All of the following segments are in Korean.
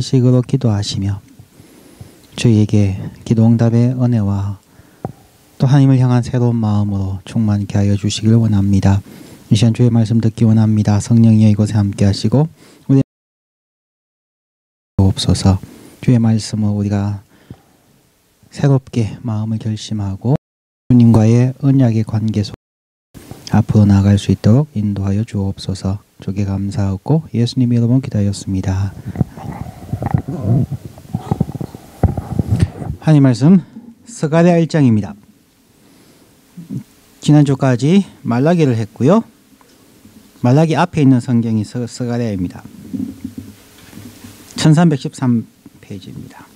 식으로 기도하시며 저희에게 기도응답의 은혜와 또 하나님을 향한 새로운 마음으로 충만케 하여 주시길 원합니다. 이 시간 주의 말씀 듣기 원합니다. 성령이 이곳에 함께 하시고 우리 없어서 주의 말씀을 우리가 새롭게 마음을 결심하고 주님과의 언약의 관계 속 앞으로 나아갈 수 있도록 인도하여 주옵소서. 주께 감사하고 예수님 이름으로 기도하였습니다. 하나님 말씀 스가랴 1장입니다. 지난주까지 말라기를 했고요. 말라기 앞에 있는 성경이 스가랴입니다. 1313페이지입니다.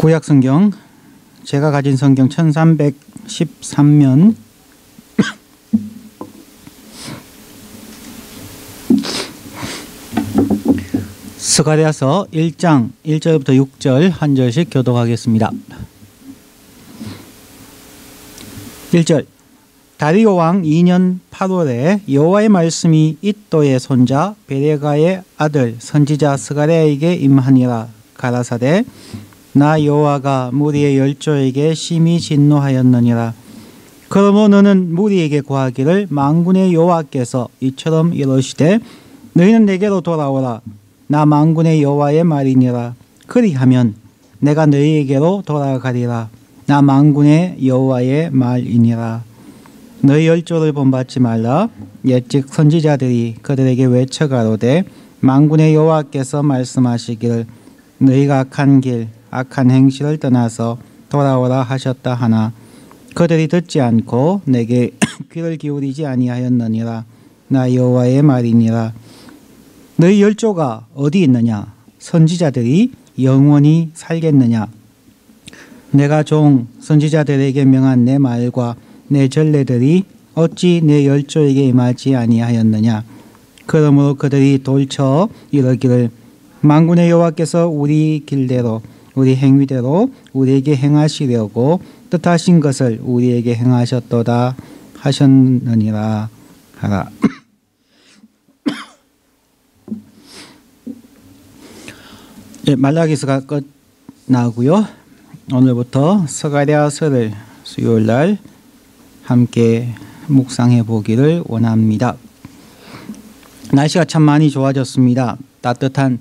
구약 성경, 제가 가진 성경 1313면 스가랴서 1장 1절부터 6절 한 절씩 교독하겠습니다. 1절 다리오 왕 2년 8월에 여호와의 말씀이 id도의 손자 베레가의 아들 선지자 스가랴에게 임하니라. 가라사대 나 여호와가 무리의 열조에게 심히 진노하였느니라. 그러므로 너는 무리에게 고하기를 만군의 여호와께서 이처럼 이르시되 너희는 내게로 돌아오라. 나 만군의 여호와의 말이니라. 그리하면 내가 너희에게로 돌아가리라. 나 만군의 여호와의 말이니라. 너희 열조를 본받지 말라. 옛적 선지자들이 그들에게 외쳐가로되 만군의 여호와께서 말씀하시기를 너희가 악한 길 악한 행실을 떠나서 돌아오라 하셨다 하나 그들이 듣지 않고 내게 귀를 기울이지 아니하였느니라. 나 여호와의 말이니라. 너희 열조가 어디 있느냐? 선지자들이 영원히 살겠느냐? 내가 종 선지자들에게 명한 내 말과 내 전례들이 어찌 내 열조에게 임하지 아니하였느냐? 그러므로 그들이 돌쳐 이르기를 만군의 여호와께서 우리 길대로 우리 행위대로 우리에게 행하시려고 뜻하신 것을 우리에게 행하셨도다 하셨느니라 하라. 예, 말라기서가 끝나고요. 오늘부터 스가랴서를 수요일날 함께 묵상해 보기를 원합니다. 날씨가 참 많이 좋아졌습니다. 따뜻한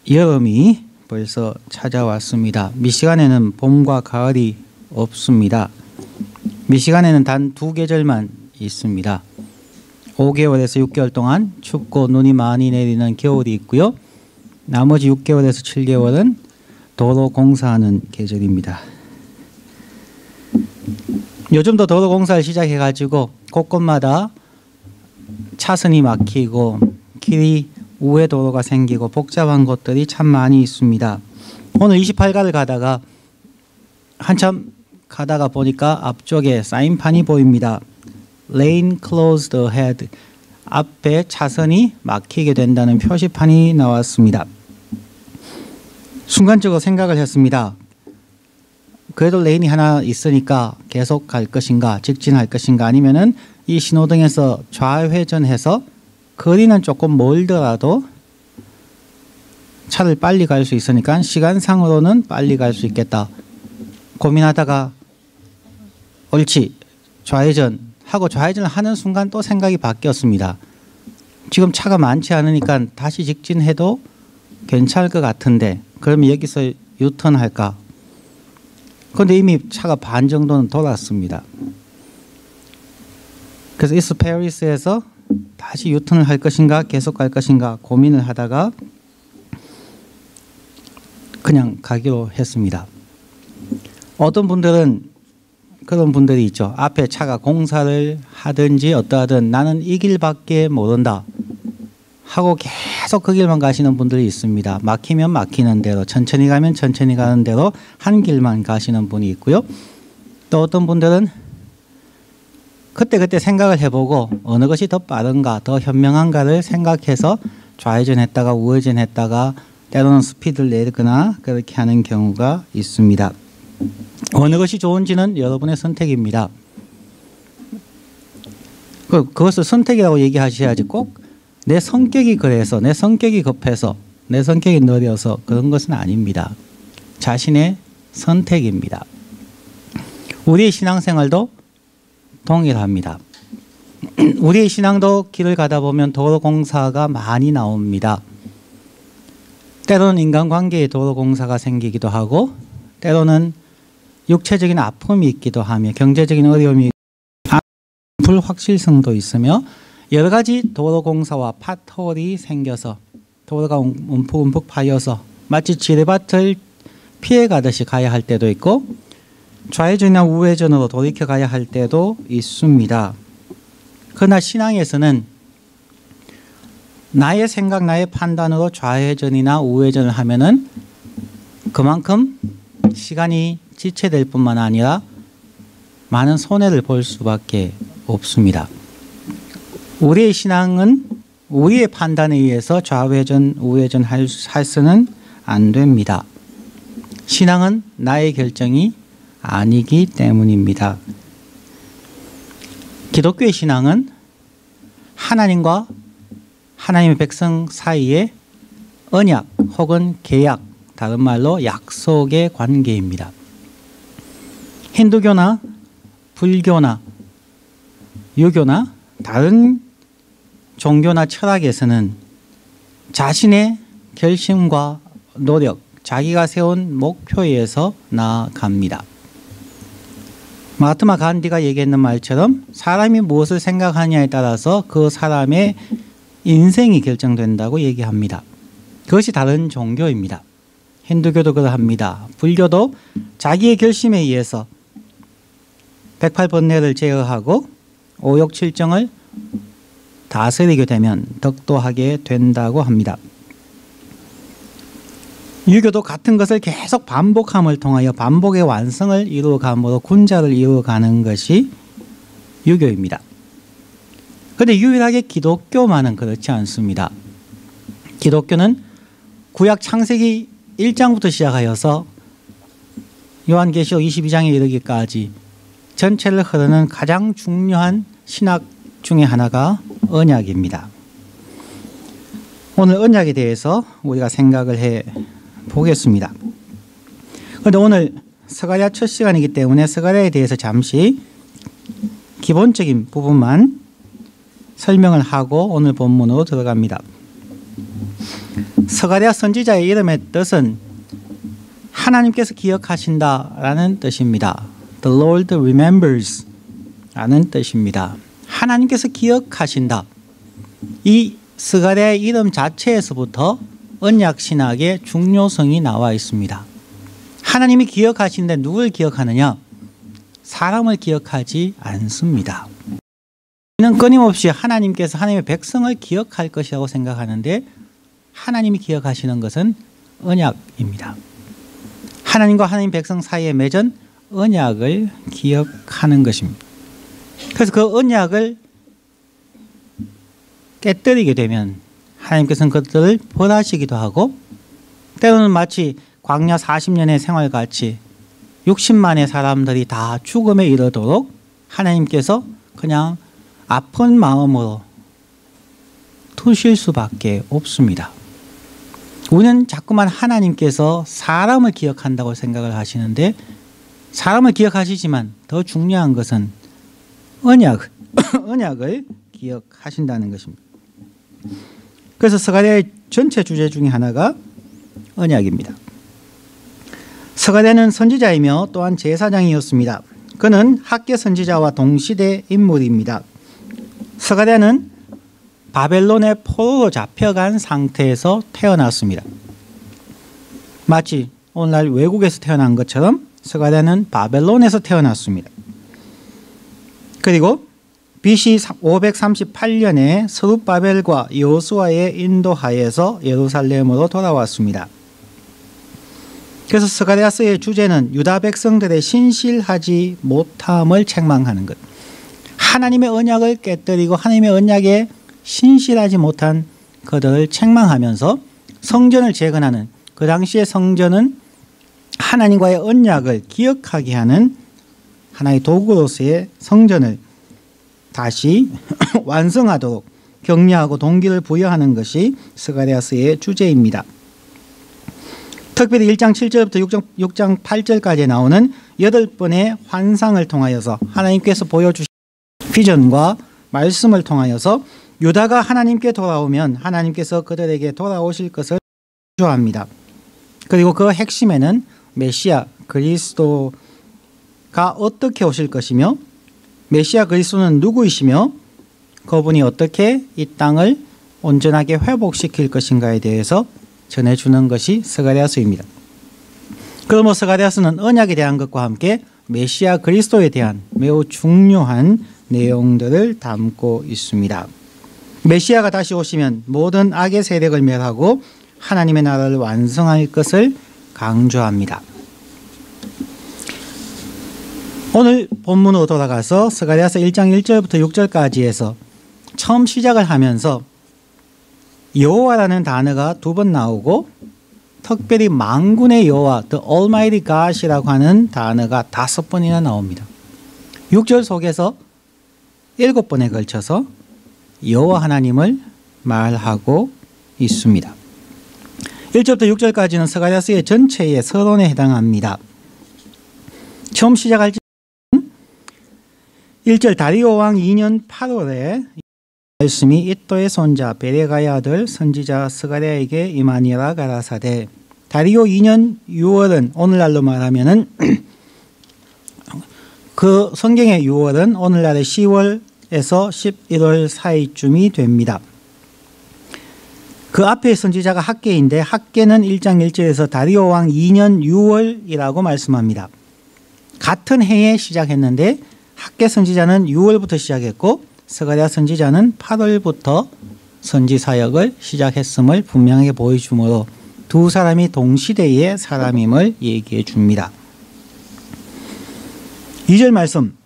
여름이 벌써 찾아왔습니다. 미시간에는 봄과 가을이 없습니다. 미시간에는 단 2계절만 있습니다. 5개월에서 6개월 동안 춥고 눈이 많이 내리는 겨울이 있고요. 나머지 6개월에서 7개월은 도로 공사하는 계절입니다. 요즘도 도로 공사를 시작해가지고 곳곳마다 차선이 막히고 길이 우회 도로가 생기고 복잡한 곳들이 참 많이 있습니다. 오늘 28가를 가다가 한참 가다가 보니까 앞쪽에 사인판이 보입니다. Lane closed ahead. 앞에 차선이 막히게 된다는 표시판이 나왔습니다. 순간적으로 생각을 했습니다. 그래도 레인이 하나 있으니까 계속 갈 것인가 직진할 것인가 아니면은 이 신호등에서 좌회전해서 거리는 조금 멀더라도 차를 빨리 갈 수 있으니까 시간상으로는 빨리 갈 수 있겠다 고민하다가 옳지 좌회전하고 좌회전을 하는 순간 또 생각이 바뀌었습니다. 지금 차가 많지 않으니까 다시 직진해도 괜찮을 것 같은데 그러면 여기서 유턴 할까? 그런데 이미 차가 반 정도는 돌았습니다. 그래서 이스트 페리스에서 다시 유턴을 할 것인가 계속 갈 것인가 고민을 하다가 그냥 가기로 했습니다. 어떤 분들은 그런 분들이 있죠. 앞에 차가 공사를 하든지 어떠하든 나는 이 길밖에 모른다. 하고 계속 그 길만 가시는 분들이 있습니다. 막히면 막히는 대로, 천천히 가면 천천히 가는 대로 한 길만 가시는 분이 있고요. 또 어떤 분들은 그때그때 생각을 해보고 어느 것이 더 빠른가, 더 현명한가를 생각해서 좌회전했다가 우회전했다가 때로는 스피드를 내거나 그렇게 하는 경우가 있습니다. 어느 것이 좋은지는 여러분의 선택입니다. 그것을 선택이라고 얘기하셔야지 꼭 내 성격이 그래서, 내 성격이 급해서, 내 성격이 느려서 그런 것은 아닙니다. 자신의 선택입니다. 우리의 신앙생활도 동일합니다. 우리의 신앙도 길을 가다 보면 도로공사가 많이 나옵니다. 때로는 인간관계에 도로공사가 생기기도 하고 때로는 육체적인 아픔이 있기도 하며 경제적인 어려움이 불확실성도 있으며 여러 가지 도로공사와 파톨이 생겨서 도로가 움푹움푹 파여서 마치 지뢰밭을 피해가듯이 가야 할 때도 있고 좌회전이나 우회전으로 돌이켜 가야 할 때도 있습니다. 그러나 신앙에서는 나의 생각, 나의 판단으로 좌회전이나 우회전을 하면은 그만큼 시간이 지체될 뿐만 아니라 많은 손해를 볼 수밖에 없습니다. 우리의 신앙은 우리의 판단에 의해서 좌회전, 우회전 할 수는 안 됩니다. 신앙은 나의 결정이 아니기 때문입니다. 기독교의 신앙은 하나님과 하나님의 백성 사이의 언약 혹은 계약, 다른 말로 약속의 관계입니다. 힌두교나 불교나 유교나 다른 종교나 철학에서는 자신의 결심과 노력, 자기가 세운 목표에서 나아갑니다. 마하트마 간디가 얘기했는 말처럼 사람이 무엇을 생각하느냐에 따라서 그 사람의 인생이 결정된다고 얘기합니다. 그것이 다른 종교입니다. 힌두교도 그러합니다. 불교도 자기의 결심에 의해서 108번뇌를 제어하고 오욕칠정을 다스리게 되면 덕도하게 된다고 합니다. 유교도 같은 것을 계속 반복함을 통하여 반복의 완성을 이루어감으로 군자를 이루어가는 것이 유교입니다. 그런데 유일하게 기독교만은 그렇지 않습니다. 기독교는 구약 창세기 1장부터 시작하여서 요한계시록 22장에 이르기까지 전체를 흐르는 가장 중요한 신학 중에 하나가 언약입니다. 오늘 언약에 대해서 우리가 생각을 해 보겠습니다. 그런데 오늘 스가랴 첫 시간이기 때문에 스가랴에 대해서 잠시 기본적인 부분만 설명을 하고 오늘 본문으로 들어갑니다. 스가랴 선지자의 이름의 뜻은 하나님께서 기억하신다라는 뜻입니다. The Lord remembers 라는 뜻입니다. 하나님께서 기억하신다. 이 스가랴의 이름 자체에서부터 언약 신학의 중요성이 나와 있습니다. 하나님이 기억하시는데 누굴 기억하느냐? 사람을 기억하지 않습니다. 우리는 끊임없이 하나님께서 하나님의 백성을 기억할 것이라고 생각하는데 하나님이 기억하시는 것은 언약입니다. 하나님과 하나님 백성 사이에 맺은 언약을 기억하는 것입니다. 그래서 그 언약을 깨뜨리게 되면 하나님께서는 그들을 벌하시기도 하고 때로는 마치 광야 40년의 생활같이 60만의 사람들이 다 죽음에 이르도록 하나님께서 그냥 아픈 마음으로 두실 수밖에 없습니다. 우리는 자꾸만 하나님께서 사람을 기억한다고 생각을 하시는데 사람을 기억하시지만 더 중요한 것은 언약을 기억하신다는 것입니다. 그래서 스가랴의 전체 주제 중에 하나가 언약입니다. 스가랴는 선지자이며 또한 제사장이었습니다. 그는 학개 선지자와 동시대 인물입니다. 스가랴는 바벨론의 포로로 잡혀간 상태에서 태어났습니다. 마치 오늘날 외국에서 태어난 것처럼 스가랴는 바벨론에서 태어났습니다. 그리고 BC 538년에 스룹바벨과 여호수아의 인도하에서 예루살렘으로 돌아왔습니다. 그래서 스가랴서의 주제는 유다 백성들의 신실하지 못함을 책망하는 것. 하나님의 언약을 깨뜨리고 하나님의 언약에 신실하지 못한 그들을 책망하면서 성전을 재건하는, 그 당시의 성전은 하나님과의 언약을 기억하게 하는 하나의 도구로서의 성전을 다시 완성하도록 격려하고 동기를 부여하는 것이 스가랴서의 주제입니다. 특별히 1장 7절부터 6장 8절까지 나오는 8번의 환상을 통하여서 하나님께서 보여주신 비전과 말씀을 통하여서 유다가 하나님께 돌아오면 하나님께서 그들에게 돌아오실 것을 강조합니다. 그리고 그 핵심에는 메시아 그리스도가 어떻게 오실 것이며 메시아 그리스도는 누구이시며 그분이 어떻게 이 땅을 온전하게 회복시킬 것인가에 대해서 전해주는 것이 스가랴서입니다. 그러므로 스가랴서는 언약에 대한 것과 함께 메시아 그리스도에 대한 매우 중요한 내용들을 담고 있습니다. 메시아가 다시 오시면 모든 악의 세력을 멸하고 하나님의 나라를 완성할 것을 강조합니다. 오늘 본문으로 돌아가서 스가랴서 1장 1절부터 6절까지 해서 처음 시작을 하면서 여호와라는 단어가 2번 나오고 특별히 만군의 여호와 The Almighty God이라고 하는 단어가 5번이나 나옵니다. 6절 속에서 7번에 걸쳐서 여호와 하나님을 말하고 있습니다. 1절부터 6절까지는 스가랴서의 전체의 서론에 해당합니다. 처음 시작할 때 1절 다리오 왕 2년 8월에 말씀이 이또의 손자 베레가의 아들 선지자 스가랴에게 임하니라 가라사대. 다리오 2년 6월은 오늘날로 말하면은 그 성경의 6월은 오늘날의 10월에서 11월 사이쯤이 됩니다. 그 앞에 선지자가 학개인데 학개는 1장 1절에서 다리오 왕 2년 6월이라고 말씀합니다. 같은 해에 시작했는데 학개 선지자는 6월부터 시작했고 스가랴 선지자는 8월부터 선지 사역을 시작했음을 분명하게 보여주므로 두 사람이 동시대의 사람임을 얘기해 줍니다. 2절 말씀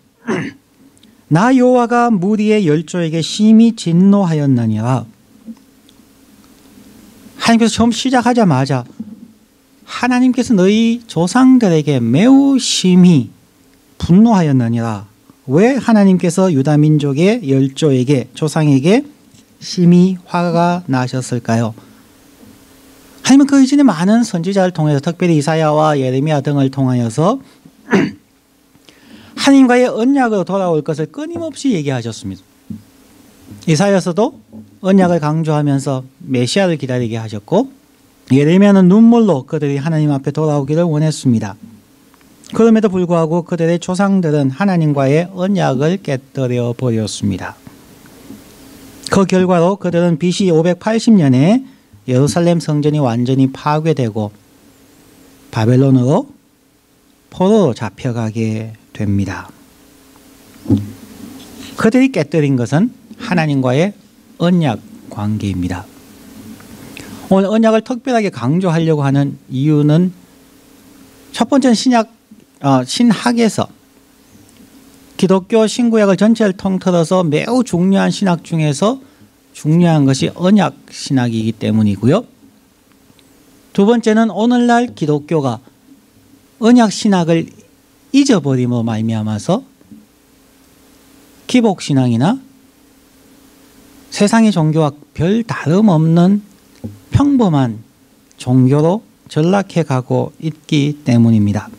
나 여호와가 무리의 열조에게 심히 진노하였느니라. 하나님께서 처음 시작하자마자 하나님께서 너희 조상들에게 매우 심히 분노하였느니라. 왜 하나님께서 유다 민족의 열조에게 조상에게 심히 화가 나셨을까요? 하나님은 그 이전에 많은 선지자를 통해서 특별히 이사야와 예레미야 등을 통하여서 하나님과의 언약으로 돌아올 것을 끊임없이 얘기하셨습니다. 이사야서도 언약을 강조하면서 메시아를 기다리게 하셨고 예레미야는 눈물로 그들이 하나님 앞에 돌아오기를 원했습니다. 그럼에도 불구하고 그들의 조상들은 하나님과의 언약을 깨뜨려 버렸습니다. 그 결과로 그들은 BC 580년에 예루살렘 성전이 완전히 파괴되고 바벨론으로 포로로 잡혀가게 됩니다. 그들이 깨뜨린 것은 하나님과의 언약 관계입니다. 오늘 언약을 특별하게 강조하려고 하는 이유는 첫 번째는 신학에서 기독교 신구약을 전체를 통틀어서 매우 중요한 신학 중에서 중요한 것이 언약 신학이기 때문이고요. 두 번째는 오늘날 기독교가 언약 신학을 잊어버림으로 말미암아서 기복 신앙이나 세상의 종교와 별 다름없는 평범한 종교로 전락해 가고 있기 때문입니다.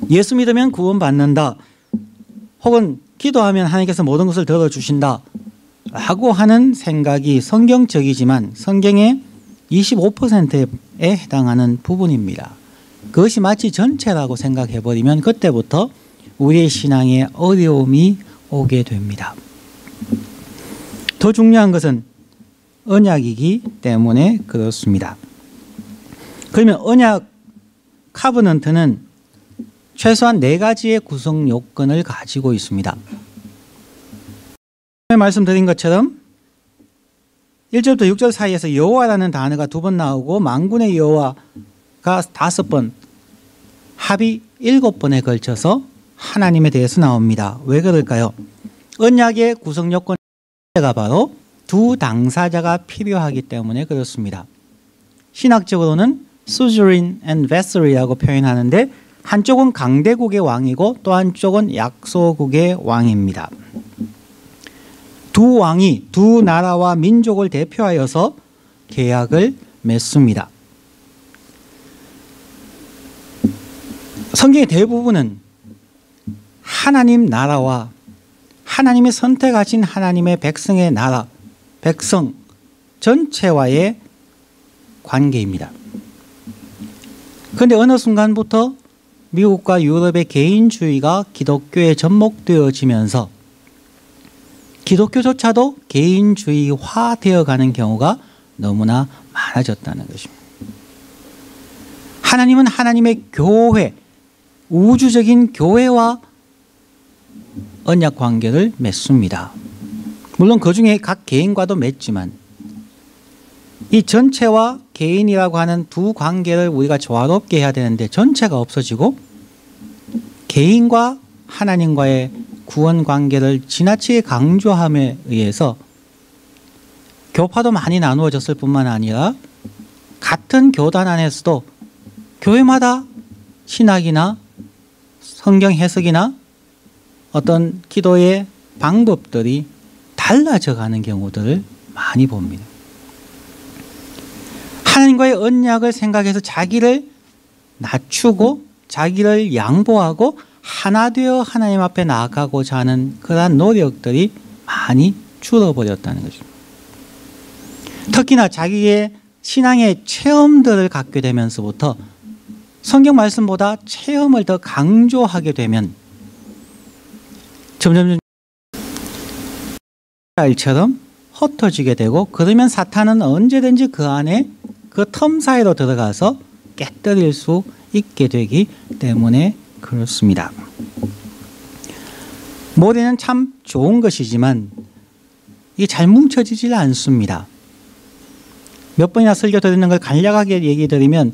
예수 믿으면 구원받는다 혹은 기도하면 하나님께서 모든 것을 들어주신다 라고 하는 생각이 성경적이지만 성경의 25%에 해당하는 부분입니다. 그것이 마치 전체라고 생각해버리면 그때부터 우리의 신앙에 어려움이 오게 됩니다. 더 중요한 것은 언약이기 때문에 그렇습니다. 그러면 언약 카버넌트는 최소한 4가지의 구성 요건을 가지고 있습니다. 말씀드린 것처럼 1절부터 6절 사이에서 여호와라는 단어가 2번 나오고 만군의 여호와가 5번, 합이 7번에 걸쳐서 하나님에 대해서 나옵니다. 왜 그럴까요? 언약의 구성 요건가 바로 두 당사자가 필요하기 때문에 그렇습니다. 신학적으로는 suzerain and vassal이라고 표현하는데 한쪽은 강대국의 왕이고 또 한쪽은 약소국의 왕입니다. 두 왕이 두 나라와 민족을 대표하여서 계약을 맺습니다. 성경의 대부분은 하나님 나라와 하나님이 선택하신 하나님의 백성의 나라, 백성 전체와의 관계입니다. 그런데 어느 순간부터 미국과 유럽의 개인주의가 기독교에 접목되어지면서 기독교조차도 개인주의화 되어가는 경우가 너무나 많아졌다는 것입니다. 하나님은 하나님의 교회, 우주적인 교회와 언약 관계를 맺습니다. 물론 그 중에 각 개인과도 맺지만 이 전체와 개인이라고 하는 두 관계를 우리가 조화롭게 해야 되는데 전체가 없어지고 개인과 하나님과의 구원 관계를 지나치게 강조함에 의해서 교파도 많이 나누어졌을 뿐만 아니라 같은 교단 안에서도 교회마다 신학이나 성경 해석이나 어떤 기도의 방법들이 달라져 가는 경우들을 많이 봅니다. 하나님과의 언약을 생각해서 자기를 낮추고 자기를 양보하고 하나 되어 하나님 앞에 나아가고자 하는 그러한 노력들이 많이 줄어버렸다는 거죠. 특히나 자기의 신앙의 체험들을 갖게 되면서부터 성경 말씀보다 체험을 더 강조하게 되면 점점 일처럼 흩어지게 되고 그러면 사탄은 언제든지 그 안에 그 틈 사이로 들어가서 깨뜨릴 수 있게 되기 때문에 그렇습니다. 모래는 참 좋은 것이지만 이게 잘 뭉쳐지질 않습니다. 몇 번이나 설교 드리는 걸 간략하게 얘기 드리면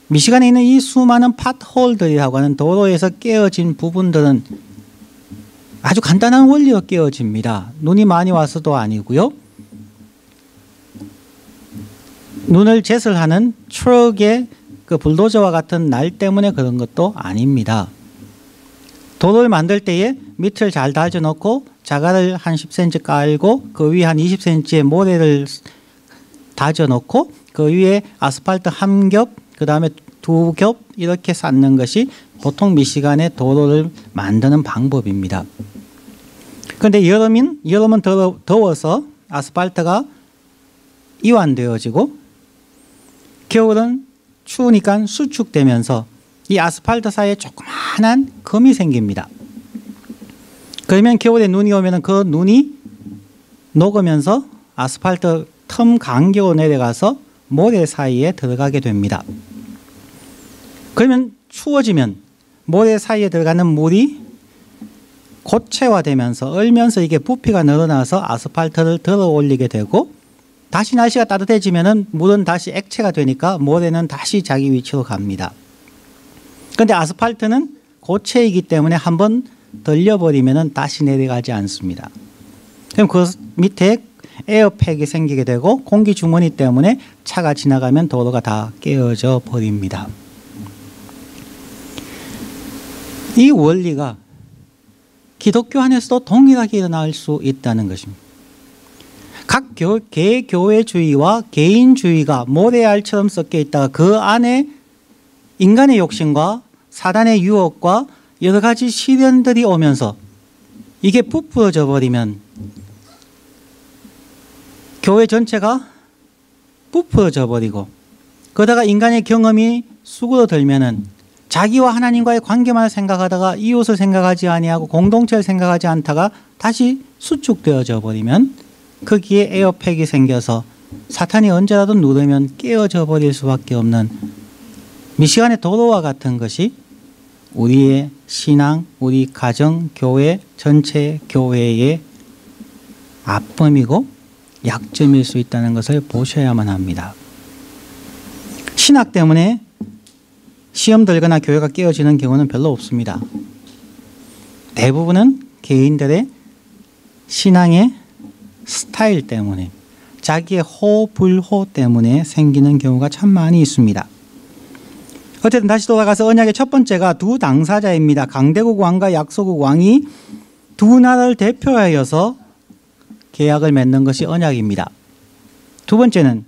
미시간에 있는 이 수많은 팟홀들이라고 하는 도로에서 깨어진 부분들은 아주 간단한 원리로 깨어집니다. 눈이 많이 와서도 아니고요. 눈을 제설하는 트럭의 그 불도저와 같은 날 때문에 그런 것도 아닙니다. 도로를 만들 때에 밑을 잘 다져 놓고 자갈을 한 10cm 깔고 그 위에 한 20cm의 모래를 다져 놓고 그 위에 아스팔트 한 겹, 그 다음에 2겹 이렇게 쌓는 것이 보통 미시간의 도로를 만드는 방법입니다. 그런데 여름은 더워서 아스팔트가 이완되어지고 겨울은 추우니까 수축되면서 이 아스팔트 사이에 조그마한 금이 생깁니다. 그러면 겨울에 눈이 오면 그 눈이 녹으면서 아스팔트 틈 간격으로 내려가서 모래 사이에 들어가게 됩니다. 그러면 추워지면 모래 사이에 들어가는 물이 고체화되면서 얼면서 이게 부피가 늘어나서 아스팔트를 들어 올리게 되고 다시 날씨가 따뜻해지면 물은 다시 액체가 되니까 모래는 다시 자기 위치로 갑니다. 그런데 아스팔트는 고체이기 때문에 한번 들려버리면 다시 내려가지 않습니다. 그럼 그 밑에 에어팩이 생기게 되고 공기 주머니 때문에 차가 지나가면 도로가 다 깨어져 버립니다. 이 원리가 기독교 안에서도 동일하게 일어날 수 있다는 것입니다. 각 개교회주의와 개인주의가 모래알처럼 섞여 있다가 그 안에 인간의 욕심과 사단의 유혹과 여러 가지 시련들이 오면서 이게 부풀어져 버리면 교회 전체가 부풀어져 버리고 그러다가 인간의 경험이 수그러들면은 자기와 하나님과의 관계만 생각하다가 이웃을 생각하지 아니하고 공동체를 생각하지 않다가 다시 수축되어져 버리면 거기에 에어팩이 생겨서 사탄이 언제라도 누르면 깨어져 버릴 수밖에 없는 미시간의 도로와 같은 것이 우리의 신앙, 우리 가정, 교회, 전체 교회에 아픔이고 약점일 수 있다는 것을 보셔야만 합니다. 신학 때문에 시험 들거나 교회가 깨어지는 경우는 별로 없습니다. 대부분은 개인들의 신앙의 스타일 때문에, 자기의 호불호 때문에 생기는 경우가 참 많이 있습니다. 어쨌든 다시 돌아가서 언약의 첫 번째가 두 당사자입니다. 강대국 왕과 약소국 왕이 두 나라를 대표하여서 계약을 맺는 것이 언약입니다. 두 번째는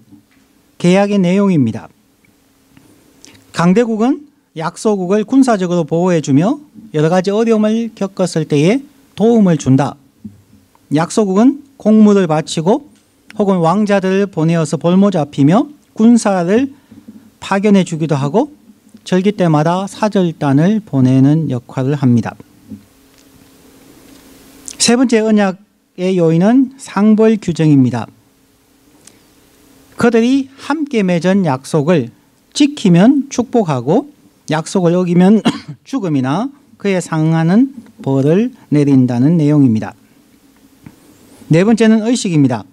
계약의 내용입니다. 강대국은 약소국을 군사적으로 보호해주며 여러 가지 어려움을 겪었을 때에 도움을 준다. 약소국은 공물을 바치고 혹은 왕자들을 보내어서 볼모 잡히며 군사를 파견해 주기도 하고 절기 때마다 사절단을 보내는 역할을 합니다. 세 번째 언약의 요인은 상벌 규정입니다. 그들이 함께 맺은 약속을 지키면 축복하고 약속을 어기면 죽음이나 그에 상하는 벌을 내린다는 내용입니다. 네 번째는 의식입니다.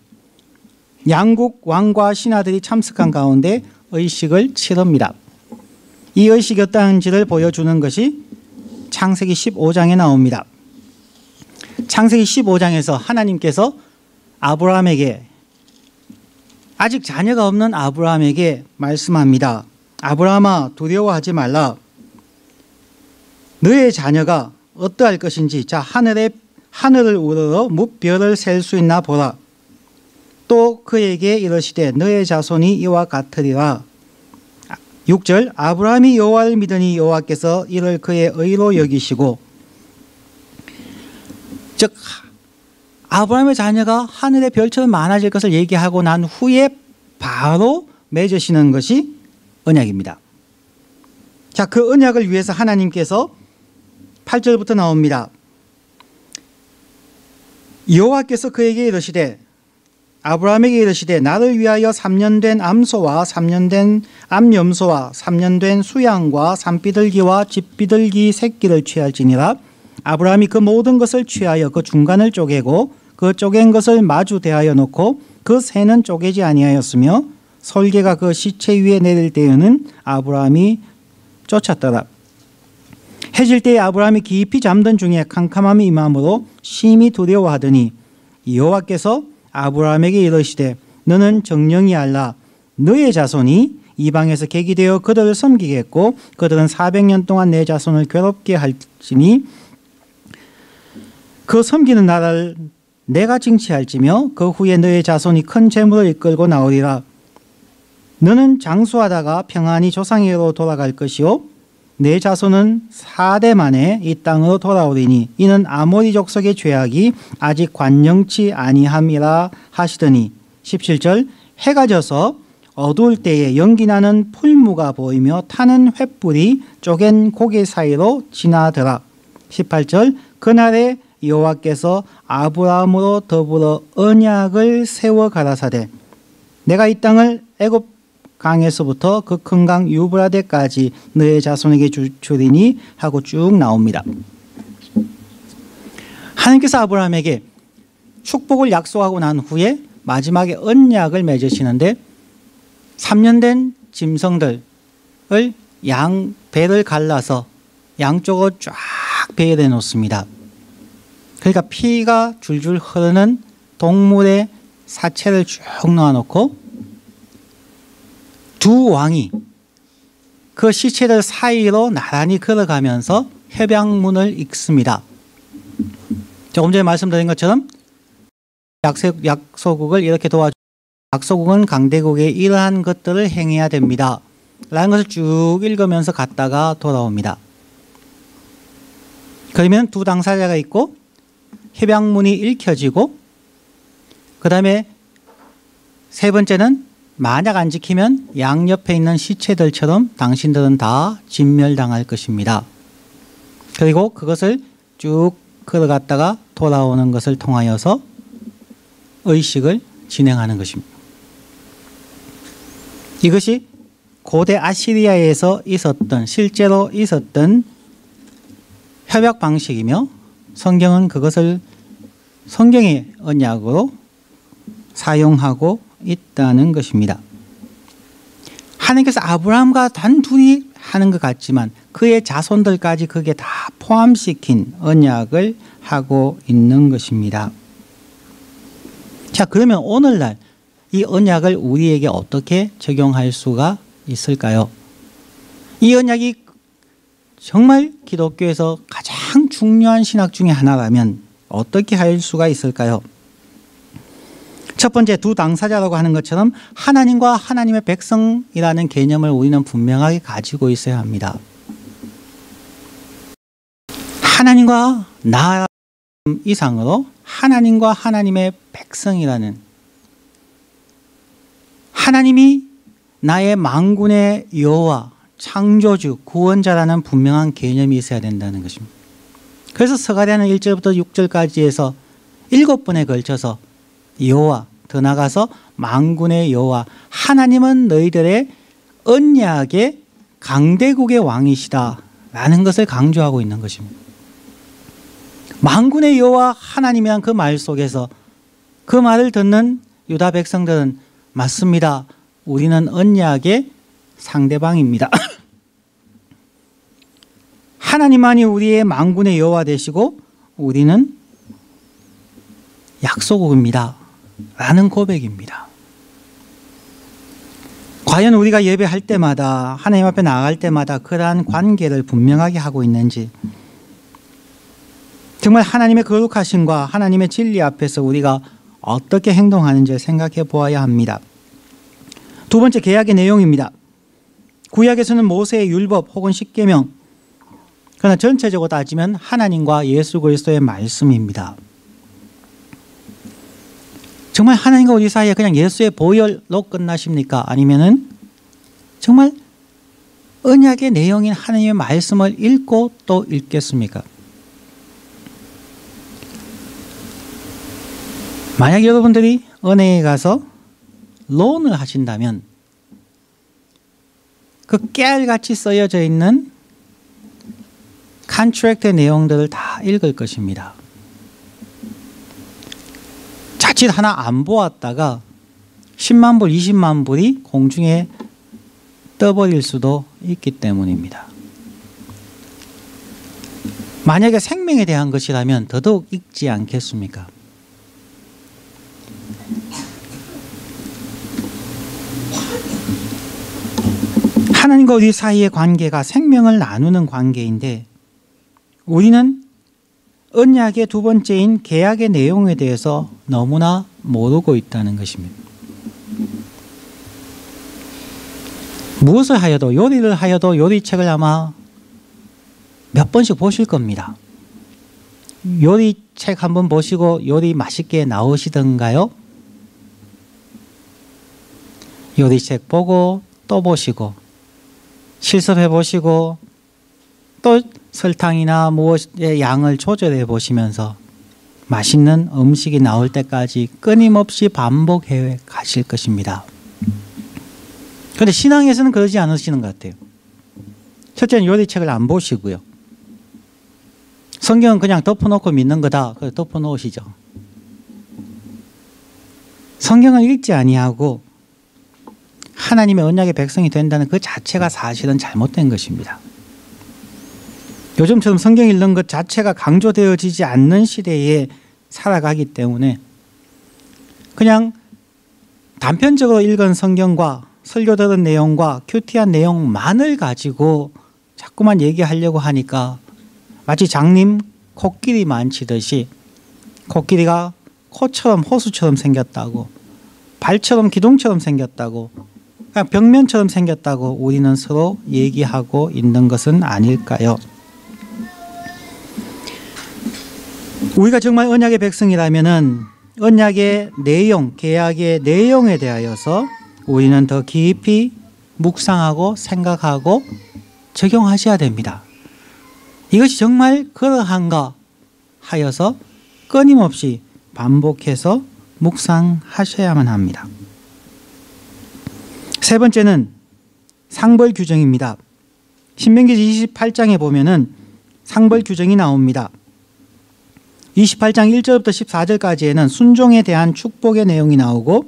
양국 왕과 신하들이 참석한 가운데 의식을 치릅니다. 이 의식이 어떠한지를 보여주는 것이 창세기 15장에 나옵니다. 창세기 15장에서 하나님께서 아브라함에게, 아직 자녀가 없는 아브라함에게 말씀합니다. 아브라함아, 두려워하지 말라. 너의 자녀가 어떠할 것인지 자 하늘을 우러러 무별을 셀 수 있나 보라. 또 그에게 이르시되 너의 자손이 이와 같으리라. 6절 아브라함이 여호와를 믿으니 여호와께서 이를 그의 의로 여기시고, 즉 아브라함의 자녀가 하늘의 별처럼 많아질 것을 얘기하고 난 후에 바로 맺으시는 것이 언약입니다. 자, 그 언약을 위해서 하나님께서 8절부터 나옵니다. 여호와께서 그에게 이르시되, 아브라함에게 이르시되 나를 위하여 3년 된 암소와 3년 된 암염소와 3년 된 수양과 산비둘기와 집비둘기 새끼를 취할지니라. 아브라함이 그 모든 것을 취하여 그 중간을 쪼개고 그 쪼갠 것을 마주 대하여 놓고 그 새는 쪼개지 아니하였으며 설개가 그 시체 위에 내릴 때에는 아브라함이 쫓았더라. 해질 때에 아브라함이 깊이 잠든 중에 캄캄함이 임함으로 심히 두려워하더니 여호와께서 아브라함에게 이르시되 너는 정령이 알라. 너의 자손이 이방에서 객이 되어 그들을 섬기겠고 그들은 400년 동안 내 자손을 괴롭게 할지니 그 섬기는 나라를 내가 징치할지며 그 후에 너의 자손이 큰 재물을 이끌고 나오리라. 너는 장수하다가 평안히 조상에게로 돌아갈 것이요 내 자손은 4대 만에 이 땅으로 돌아오리니 이는 아모리 족속의 죄악이 아직 관영치 아니함이라 하시더니 17절 해가 져서 어두울 때에 연기나는 풀무가 보이며 타는 횃불이 쪼갠 고개 사이로 지나더라. 18절 그날에 여호와께서 아브라함으로 더불어 언약을 세워 가라사대 내가 이 땅을 애굽 강에서부터 그 큰 강 유브라데까지 너의 자손에게 주리니 하고 쭉 나옵니다. 하나님께서 아브라함에게 축복을 약속하고 난 후에 마지막에 언약을 맺으시는데 3년 된 짐승들을 양 배를 갈라서 양쪽으로 쫙 배열해 놓습니다. 그러니까 피가 줄줄 흐르는 동물의 사체를 쭉 놓아놓고 두 왕이 그 시체들 사이로 나란히 걸어가면서 협약문을 읽습니다. 조금 전에 말씀드린 것처럼 약소국을 이렇게 도와주고 약소국은 강대국의 이러한 것들을 행해야 됩니다. 라는 것을 쭉 읽으면서 갔다가 돌아옵니다. 그러면 두 당사자가 있고 협약문이 읽혀지고 그 다음에 세 번째는 만약 안 지키면 양옆에 있는 시체들처럼 당신들은 다 진멸당할 것입니다. 그리고 그것을 쭉 걸어갔다가 돌아오는 것을 통하여서 의식을 진행하는 것입니다. 이것이 고대 아시리아에서 있었던 실제로 있었던 협약 방식이며 성경은 그것을 성경의 언약으로 사용하고 있다는 것입니다. 하나님께서 아브라함과 단둘이 하는 것 같지만 그의 자손들까지 그게 다 포함시킨 언약을 하고 있는 것입니다. 자, 그러면 오늘날 이 언약을 우리에게 어떻게 적용할 수가 있을까요? 이 언약이 정말 기독교에서 가장 중요한 신학 중에 하나라면 어떻게 할 수가 있을까요? 첫 번째, 두 당사자라고 하는 것처럼 하나님과 하나님의 백성이라는 개념을 우리는 분명하게 가지고 있어야 합니다. 하나님과 나 이상으로 하나님과 하나님의 백성이라는, 하나님이 나의 만군의 여호와, 창조주, 구원자라는 분명한 개념이 있어야 된다는 것입니다. 그래서 스가랴는 1절부터 6절까지에서 7번에 걸쳐서 여호와, 더 나아가서 만군의 여호와, 하나님은 너희들의 언약의 강대국의 왕이시다 라는 것을 강조하고 있는 것입니다. 만군의 여호와 하나님이란 그 말 속에서 그 말을 듣는 유다 백성들은 맞습니다. 우리는 언약의 상대방입니다. 하나님만이 우리의 만군의 여호와 되시고 우리는 약소국입니다 라는 고백입니다. 과연 우리가 예배할 때마다, 하나님 앞에 나아갈 때마다 그러한 관계를 분명하게 하고 있는지, 정말 하나님의 거룩하심과 하나님의 진리 앞에서 우리가 어떻게 행동하는지 생각해 보아야 합니다. 두 번째, 계약의 내용입니다. 구약에서는 모세의 율법 혹은 십계명, 그러나 전체적으로 따지면 하나님과 예수 그리스도의 말씀입니다. 정말 하나님과 우리 사이에 그냥 예수의 보혈로 끝나십니까? 아니면은 정말 언약의 내용인 하나님의 말씀을 읽고 또 읽겠습니까? 만약 여러분들이 은혜에 가서 론을 하신다면 그 깨알같이 쓰여져 있는 컨트랙트의 내용들을 다 읽을 것입니다. 자칫 하나 안 보았다가 10만 불, 20만 불이 공중에 떠버릴 수도 있기 때문입니다. 만약에 생명에 대한 것이라면 더더욱 읽지 않겠습니까? 하나님과 우리 사이의 관계가 생명을 나누는 관계인데 우리는 언약의 두 번째인 계약의 내용에 대해서 너무나 모르고 있다는 것입니다. 무엇을 하여도, 요리를 하여도 요리책을 아마 몇 번씩 보실 겁니다. 요리책 한번 보시고 요리 맛있게 나오시던가요? 요리책 보고 또 보시고 실습해 보시고 또 설탕이나 무엇의 양을 조절해 보시면서 맛있는 음식이 나올 때까지 끊임없이 반복해 가실 것입니다. 그런데 신앙에서는 그러지 않으시는 것 같아요. 첫째는 요리책을 안 보시고요. 성경은 그냥 덮어놓고 믿는 거다. 그래서 덮어놓으시죠. 성경을 읽지 아니하고 하나님의 언약의 백성이 된다는 그 자체가 사실은 잘못된 것입니다. 요즘처럼 성경 읽는 것 자체가 강조되어지지 않는 시대에 살아가기 때문에 그냥 단편적으로 읽은 성경과 설교 들은 내용과 큐티한 내용만을 가지고 자꾸만 얘기하려고 하니까 마치 장님 코끼리 만지듯이 코끼리가 코처럼 호수처럼 생겼다고, 발처럼 기둥처럼 생겼다고, 그냥 벽면처럼 생겼다고 우리는 서로 얘기하고 있는 것은 아닐까요? 우리가 정말 언약의 백성이라면은 언약의 내용, 계약의 내용에 대하여서 우리는 더 깊이 묵상하고 생각하고 적용하셔야 됩니다. 이것이 정말 그러한가 하여서 끊임없이 반복해서 묵상하셔야만 합니다. 세 번째는 상벌 규정입니다. 신명기 28장에 보면은 상벌 규정이 나옵니다. 28장 1절부터 14절까지에는 순종에 대한 축복의 내용이 나오고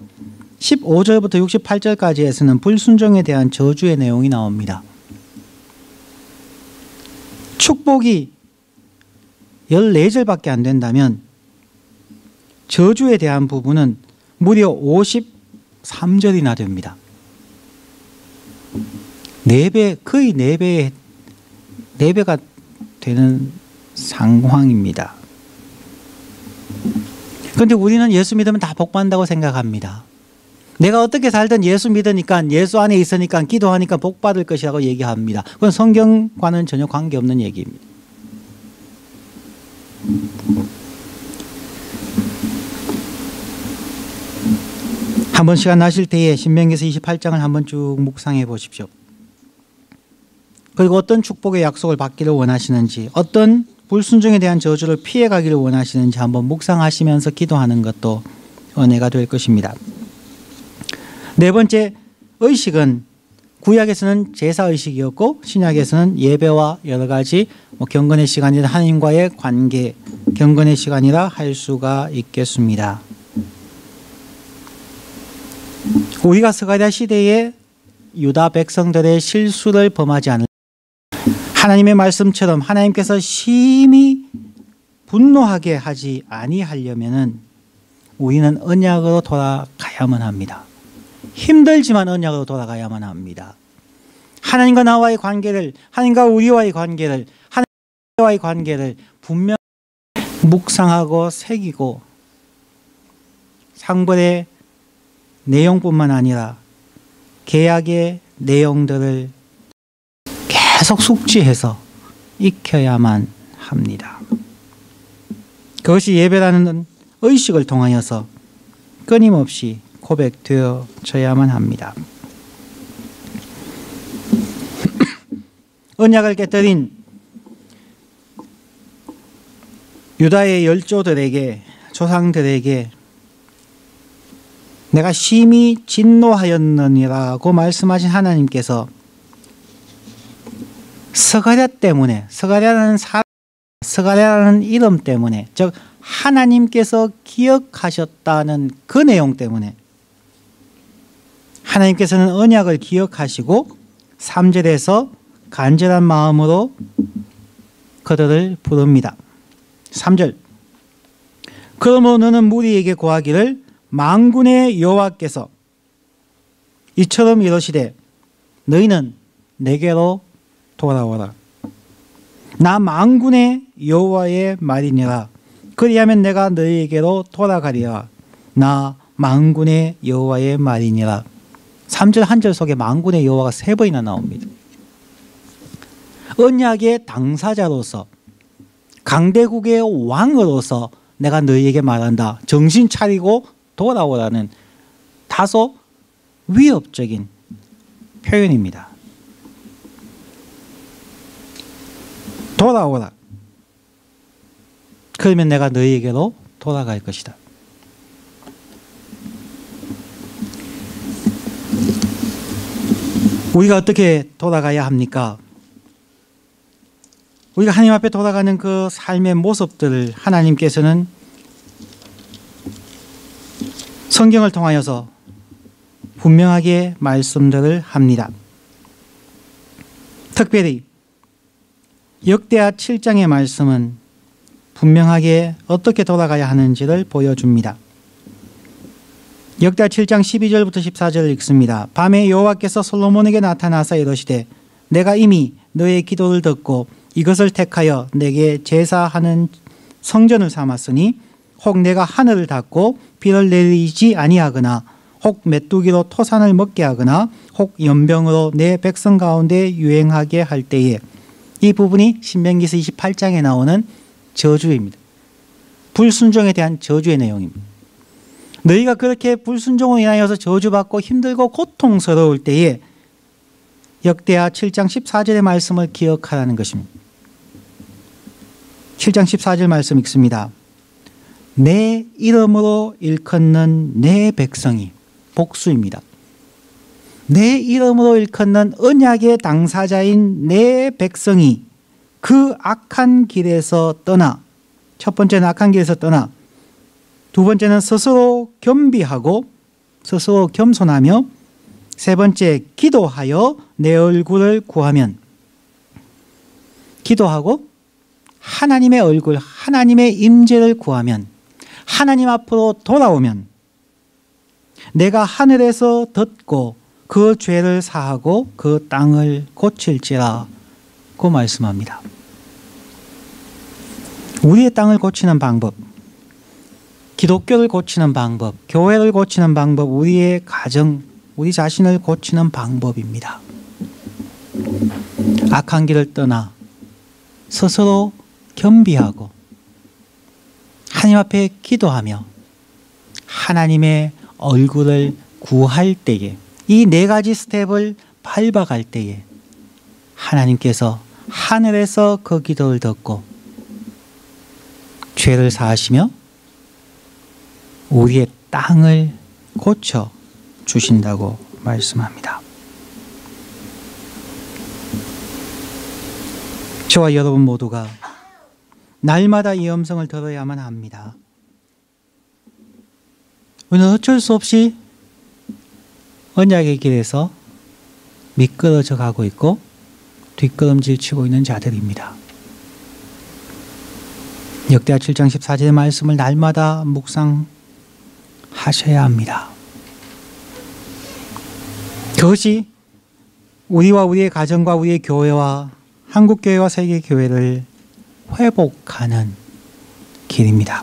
15절부터 68절까지에서는 불순종에 대한 저주의 내용이 나옵니다. 축복이 14절밖에 안 된다면 저주에 대한 부분은 무려 53절이나 됩니다. 4배, 거의 4배가 되는 상황입니다. 그런데 우리는 예수 믿으면 다 복받는다고 생각합니다. 내가 어떻게 살든 예수 믿으니까, 예수 안에 있으니까, 기도하니까 복받을 것이라고 얘기합니다. 그건 성경과는 전혀 관계없는 얘기입니다. 한번 시간 나실 때에 신명기서 28장을 한번 쭉 묵상해 보십시오. 그리고 어떤 축복의 약속을 받기를 원하시는지, 어떤 불순종에 대한 저주를 피해가기를 원하시는지 한번 묵상하시면서 기도하는 것도 은혜가 될 것입니다. 네 번째, 의식은 구약에서는 제사의식이었고 신약에서는 예배와 여러 가지 경건의 시간이라 하나님과의 관계, 경건의 시간이라 할 수가 있겠습니다. 우리가 스가랴 시대에 유다 백성들의 실수를 범하지 않을, 하나님의 말씀처럼 하나님께서 심히 분노하게 하지 아니하려면은 우리는 언약으로 돌아가야만 합니다. 힘들지만 언약으로 돌아가야만 합니다. 하나님과 나와의 관계를, 하나님과 우리와의 관계를, 하나님과의 관계를 분명히 묵상하고 새기고 상벌의 내용뿐만 아니라 계약의 내용들을 계속 숙지해서 익혀야만 합니다. 그것이 예배라는 의식을 통하여서 끊임없이 고백되어져야만 합니다. 언약을 깨뜨린 유다의 열조들에게, 조상들에게 내가 심히 진노하였느니라고 말씀하신 하나님께서 스가랴 때문에, 스가랴라는 이름 때문에, 즉 하나님께서 기억하셨다는 그 내용 때문에 하나님께서는 언약을 기억하시고 3절에서 간절한 마음으로 그들을 부릅니다. 3절, 그러므로 너는 무리에게 고하기를 만군의 여호와께서 이처럼 이러시되 너희는 내게로 돌아오라. 나 만군의 여호와의 말이니라. 그리하면 내가 너희에게로 돌아가리라. 나 만군의 여호와의 말이니라. 3절 한 절 속에 만군의 여호와가 3번이나 나옵니다. 언약의 당사자로서, 강대국의 왕으로서 내가 너희에게 말한다. 정신 차리고 돌아오라는 다소 위협적인 표현입니다. 돌아오라. 그러면 내가 너희에게로 돌아갈 것이다. 우리가 어떻게 돌아가야 합니까? 우리가 하나님 앞에 돌아가는 그 삶의 모습들을 하나님께서는 성경을 통하여서 분명하게 말씀들을 합니다. 특별히 역대하 7장의 말씀은 분명하게 어떻게 돌아가야 하는지를 보여줍니다. 역대하 7장 12절부터 14절을 읽습니다. 밤에 여호와께서 솔로몬에게 나타나사 이르시되 내가 이미 너의 기도를 듣고 이것을 택하여 내게 제사하는 성전을 삼았으니 혹 내가 하늘을 닫고 비를 내리지 아니하거나 혹 메뚜기로 토산을 먹게 하거나 혹 연병으로 내 백성 가운데 유행하게 할 때에, 이 부분이 신명기서 28장에 나오는 저주입니다. 불순종에 대한 저주의 내용입니다. 너희가 그렇게 불순종으로 인하여서 저주받고 힘들고 고통스러울 때에 역대하 7장 14절의 말씀을 기억하라는 것입니다. 7장 14절 말씀 읽습니다. 내 이름으로 일컫는 내 백성이, 복수입니다. 내 이름으로 일컫는 언약의 당사자인 내 백성이 그 악한 길에서 떠나 첫 번째는 악한 길에서 떠나, 두 번째는 스스로 겸비하고 스스로 겸손하며, 세 번째 기도하여 내 얼굴을 구하면, 기도하고 하나님의 얼굴, 하나님의 임재를 구하면, 하나님 앞으로 돌아오면 내가 하늘에서 듣고 그 죄를 사하고 그 땅을 고칠지라 고 말씀합니다. 우리의 땅을 고치는 방법, 기독교를 고치는 방법, 교회를 고치는 방법, 우리의 가정, 우리 자신을 고치는 방법입니다. 악한 길을 떠나 스스로 겸비하고 하나님 앞에 기도하며 하나님의 얼굴을 구할 때에, 이 네 가지 스텝을 밟아갈 때에 하나님께서 하늘에서 그 기도를 듣고 죄를 사하시며 우리의 땅을 고쳐 주신다고 말씀합니다. 저와 여러분 모두가 날마다 이 음성을 들어야만 합니다. 우리는 어쩔 수 없이 언약의 길에서 미끄러져 가고 있고 뒷걸음질 치고 있는 자들입니다. 역대하 7장 14절의 말씀을 날마다 묵상하셔야 합니다. 그것이 우리와 우리의 가정과 우리의 교회와 한국교회와 세계교회를 회복하는 길입니다.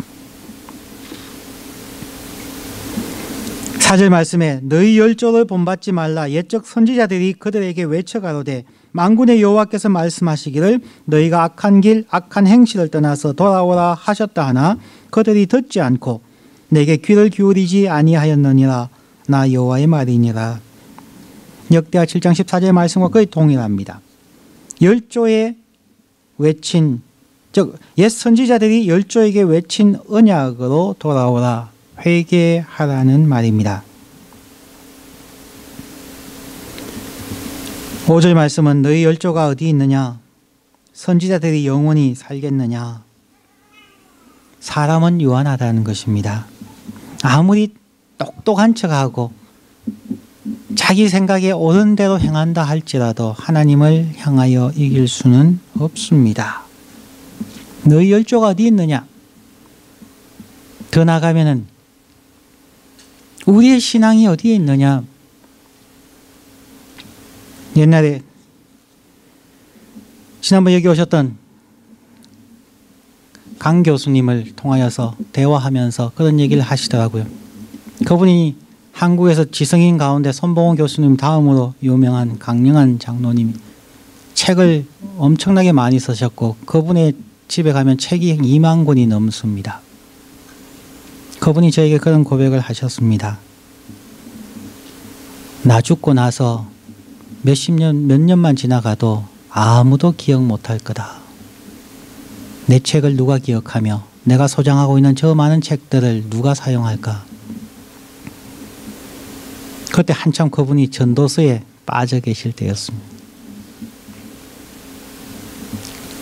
4절 말씀에 너희 열조를 본받지 말라. 옛적 선지자들이 그들에게 외쳐가로되 만군의 여호와께서 말씀하시기를 너희가 악한 길 악한 행실을 떠나서 돌아오라 하셨다 하나 그들이 듣지 않고 내게 귀를 기울이지 아니하였느니라. 나 여호와의 말이니라. 역대하 7장 14절의 말씀과 거의 동일합니다. 열조에 외친, 즉 옛 선지자들이 열조에게 외친 언약으로 돌아오라, 회개하라는 말입니다. 5절 말씀은 너희 열조가 어디 있느냐? 선지자들이 영원히 살겠느냐? 사람은 유한하다는 것입니다. 아무리 똑똑한 척하고 자기 생각에 옳은 대로 행한다 할지라도 하나님을 향하여 이길 수는 없습니다. 너희 열조가 어디 있느냐? 더 나아가면은 우리의 신앙이 어디에 있느냐? 옛날에 지난번 여기 오셨던 강 교수님을 통하여서 대화하면서 그런 얘기를 하시더라고요. 그분이 한국에서 지성인 가운데 손봉원 교수님 다음으로 유명한 강영한 장로님이 책을 엄청나게 많이 쓰셨고 그분의 집에 가면 책이 2만 권이 넘습니다. 그분이 저에게 그런 고백을 하셨습니다. 나 죽고 나서 몇 년만 지나가도 아무도 기억 못할 거다. 내 책을 누가 기억하며 내가 소장하고 있는 저 많은 책들을 누가 사용할까? 그때 한참 그분이 전도서에 빠져 계실 때였습니다.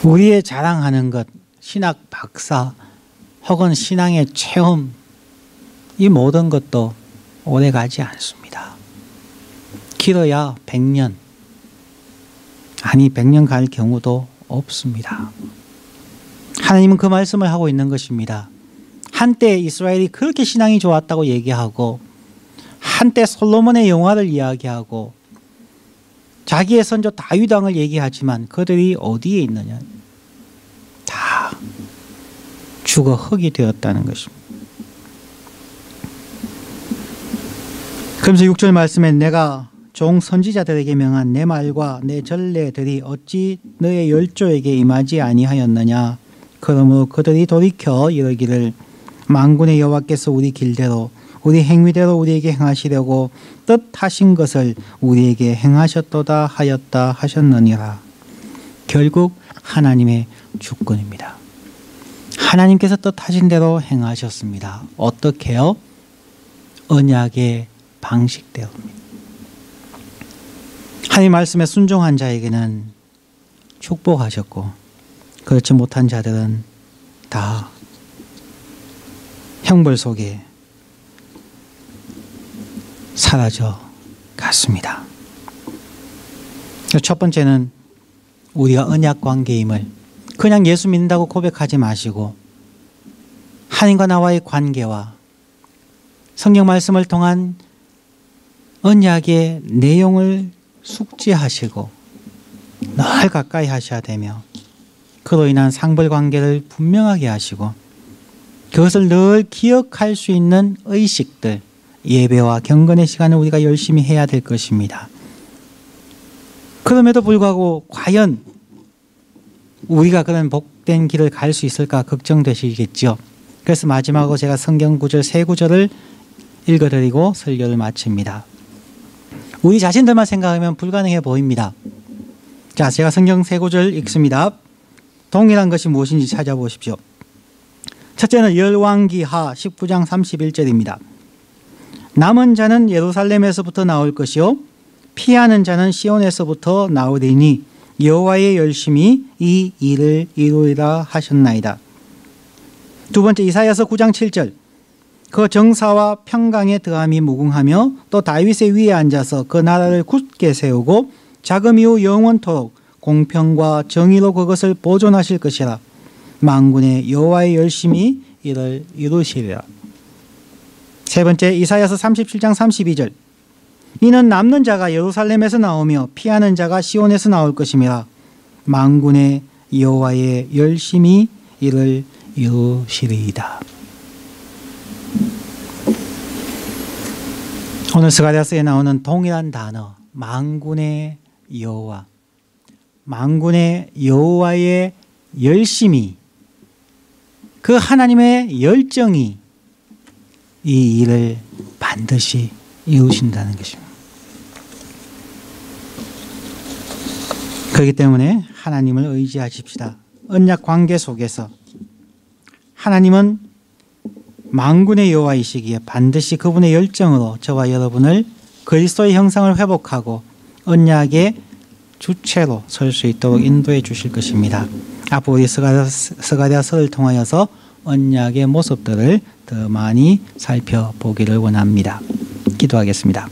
우리의 자랑하는 것, 신학 박사 혹은 신앙의 체험, 이 모든 것도 오래가지 않습니다. 길어야 100년, 아니 100년 갈 경우도 없습니다. 하나님은 그 말씀을 하고 있는 것입니다. 한때 이스라엘이 그렇게 신앙이 좋았다고 얘기하고 한때 솔로몬의 영화를 이야기하고 자기의 선조 다윗 왕을 얘기하지만 그들이 어디에 있느냐? 다 죽어 흙이 되었다는 것입니다. 그러면서 6절 말씀에 내가 종 선지자들에게 명한 내 말과 내 전례들이 어찌 너의 열조에게 임하지 아니하였느냐? 그러므로 그들이 돌이켜 이르기를 만군의 여호와께서 우리 길대로 우리 행위대로 우리에게 행하시려고 뜻하신 것을 우리에게 행하셨도다 하였다 하셨느니라. 결국 하나님의 주권입니다. 하나님께서 뜻하신 대로 행하셨습니다. 어떻게요? 언약의 방식대로입니다. 하나님 말씀에 순종한 자에게는 축복하셨고 그렇지 못한 자들은 다 형벌 속에 사라져 갔습니다. 첫 번째는 우리가 언약 관계임을 그냥 예수 믿는다고 고백하지 마시고 하나님과 나와의 관계와 성경 말씀을 통한 언약의 내용을 숙지하시고 늘 가까이 하셔야 되며 그로 인한 상벌관계를 분명하게 하시고 그것을 늘 기억할 수 있는 의식들, 예배와 경건의 시간을 우리가 열심히 해야 될 것입니다. 그럼에도 불구하고 과연 우리가 그런 복된 길을 갈 수 있을까 걱정되시겠죠. 그래서 마지막으로 제가 성경 구절 세 구절을 읽어드리고 설교를 마칩니다. 우리 자신들만 생각하면 불가능해 보입니다. 자, 제가 성경 세 구절 읽습니다. 동일한 것이 무엇인지 찾아보십시오. 첫째는 열왕기하 19장 31절입니다. 남은 자는 예루살렘에서부터 나올 것이요 피하는 자는 시온에서부터 나오리니 여호와의 열심히 이 일을 이루리라 하셨나이다. 두 번째 이사야서 9장 7절. 그 정사와 평강의 더함이 무궁하며 또 다윗의 위에 앉아서 그 나라를 굳게 세우고 자금 이후 영원토록 공평과 정의로 그것을 보존하실 것이라. 만군의 여호와의 열심히 이를 이루시리라. 세 번째 이사야서 37장 32절. 이는 남는 자가 예루살렘에서 나오며 피하는 자가 시온에서 나올 것임이라. 만군의 여호와의 열심히 이를 이루시리이다. 오늘 스가랴서에 나오는 동일한 단어 만군의 여호와, 만군의 여호와의 열심히, 그 하나님의 열정이 이 일을 반드시 이루신다는 것입니다. 그렇기 때문에 하나님을 의지하십시다. 언약 관계 속에서 하나님은 만군의 여호와이시기에 반드시 그분의 열정으로 저와 여러분을 그리스도의 형상을 회복하고 언약의 주체로 설 수 있도록 인도해 주실 것입니다. 앞으로 우리 스가랴서를 통하여서 언약의 모습들을 더 많이 살펴보기를 원합니다. 기도하겠습니다.